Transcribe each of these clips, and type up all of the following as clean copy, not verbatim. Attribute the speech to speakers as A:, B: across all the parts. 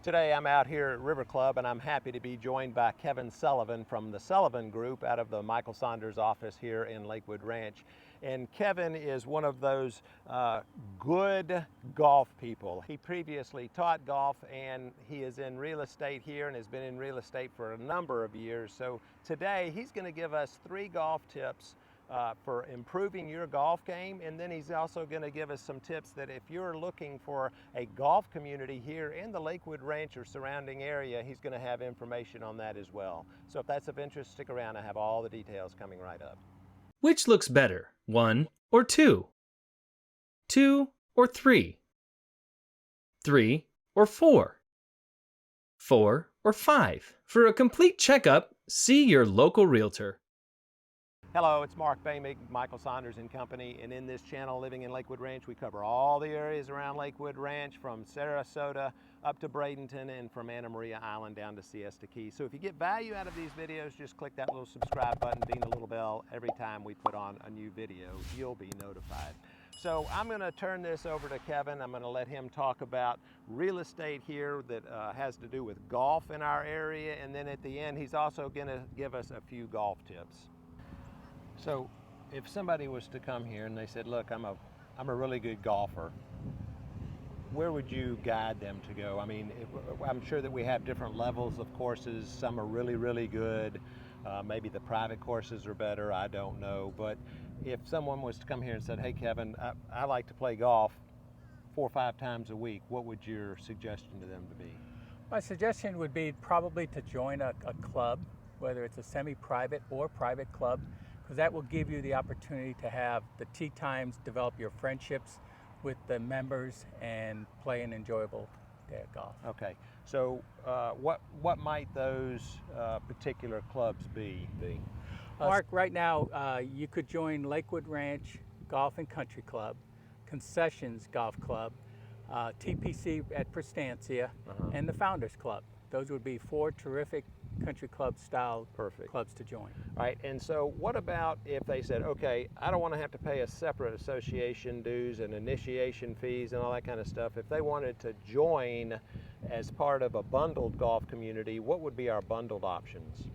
A: Today I'm out here at River Club and I'm happy to be joined by Kevin Sullivan from the Sullivan Group out of the Michael Saunders office here in Lakewood Ranch. And Kevin is one of those good golf people. He previously taught golf and he is in real estate here and has been in real estate for a number of years. So today he's going to give us 3 golf tips for improving your golf game, and then he's also going to give us some tips that if you're looking for a golf community here in the Lakewood Ranch or surrounding area, he's going to have information on that as well. So if that's of interest, stick around. I have all the details coming right up.
B: Which looks better, 1 or 2? 2 or 3? 3 or 4? 4 or 5? For a complete checkup, see your local realtor.
A: Hello, it's MarkBoehmig, Michael Saunders and Company, and in this channel, Living in Lakewood Ranch, we cover all the areas around Lakewood Ranch, from Sarasota up to Bradenton and from Anna Maria Island down to Siesta Key. So if you get value out of these videos, just click that little subscribe button, ding the little bell. Every time we put on a new video, you'll be notified. So I'm going to turn this over to Kevin. I'm going to let him talk about real estate here that has to do with golf in our area, and then at the end, he's also going to give us a few golf tips. So if somebody was to come here and they said, look, I'm a really good golfer, where would you guide them to go? I mean, I'm sure that we have different levels of courses. Some are really, really good. Maybe the private courses are better, I don't know. But if someone was to come here and said, hey, Kevin, I like to play golf 4 or 5 times a week, what would your suggestion to them to be?
C: My suggestion would be probably to join a club, whether it's a semi-private or private club, because that will give you the opportunity to have the tee times, develop your friendships with the members, and play an enjoyable day of golf.
A: Okay, so what might those particular clubs be?
C: Mark, right now you could join Lakewood Ranch Golf and Country Club, Concessions Golf Club, TPC at Prestancia, and the Founders Club. Those would be 4 terrific country club style clubs to join.
A: All right, and so what about if they said, okay, I don't want to have to pay a separate association dues and initiation fees and all that kind of stuff. If they wanted to join as part of a bundled golf community, what would be our bundled options?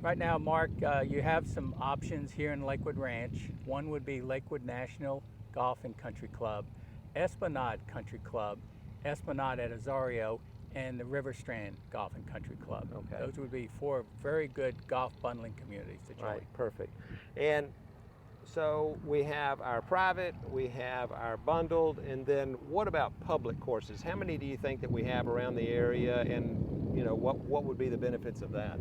C: Right now, Mark, you have some options here in Lakewood Ranch. One would be Lakewood National Golf and Country Club, Esplanade Country Club, Esplanade at Azario, and the River Strand Golf and Country Club. Okay. Those would be 4 very good golf bundling communities to join.
A: Right, perfect. And so we have our private, we have our bundled, and then what about public courses? How many do you think that we have around the area, and you know, what would be the benefits of that?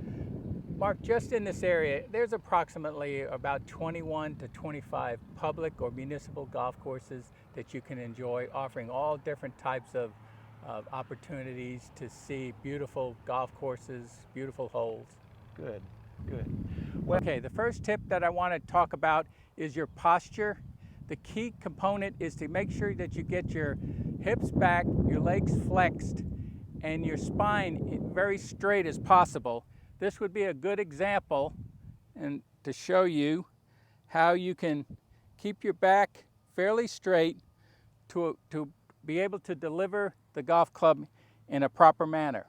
C: Mark, just in this area, there's approximately about 21 to 25 public or municipal golf courses that you can enjoy, offering all different types of opportunities to see beautiful golf courses, beautiful holes.
A: Good, good.
C: Well, okay, the first tip that I want to talk about is your posture. The key component is to make sure that you get your hips back, your legs flexed, and your spine very straight as possible. This would be a good example and to show you how you can keep your back fairly straight to be able to deliver the golf club in a proper manner.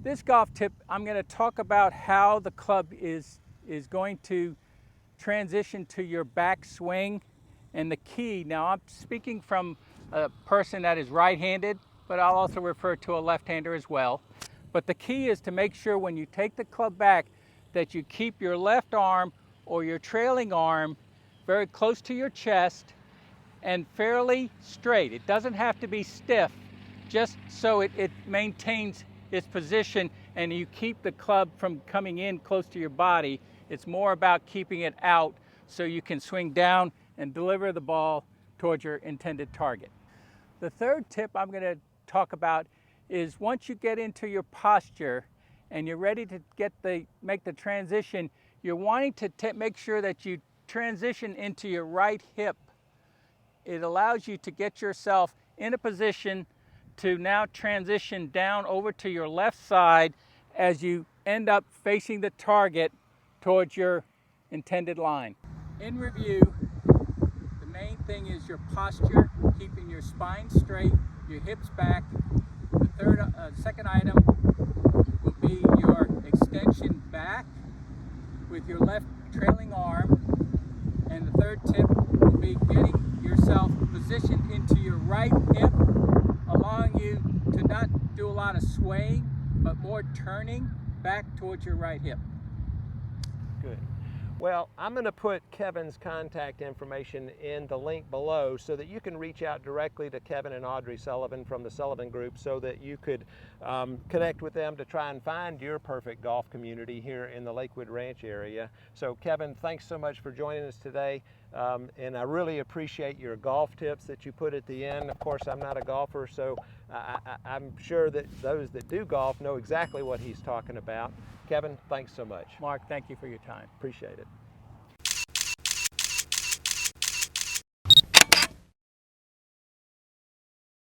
C: This golf tip, I'm going to talk about how the club is going to transition to your back swing and the key. Now I'm speaking from a person that is right-handed, but I'll also refer to a left-hander as well. But the key is to make sure when you take the club back that you keep your left arm or your trailing arm very close to your chest and fairly straight. It doesn't have to be stiff, just so it maintains its position and you keep the club from coming in close to your body. It's more about keeping it out so you can swing down and deliver the ball towards your intended target. The third tip I'm going to talk about is once you get into your posture and you're ready to make the transition, you're wanting to make sure that you transition into your right hip. It allows you to get yourself in a position to now transition down over to your left side as you end up facing the target towards your intended line. In review, the main thing is your posture, keeping your spine straight, your hips back. The second item will be your extension back with your left trailing arm. And the third tip will be getting yourself positioned into your right hip, allowing you to not do a lot of swaying, but more turning back towards your right hip.
A: Good. Well, I'm going to put Kevin's contact information in the link below so that you can reach out directly to Kevin and Audrey Sullivan from the Sullivan Group so that you could connect with them to try and find your perfect golf community here in the Lakewood Ranch area. So Kevin, thanks so much for joining us today. And I really appreciate your golf tips that you put at the end. Of course, I'm not a golfer, so I'm sure that those that do golf know exactly what he's talking about. Kevin, thanks so much.
C: Mark, thank you for your time.
A: Appreciate it.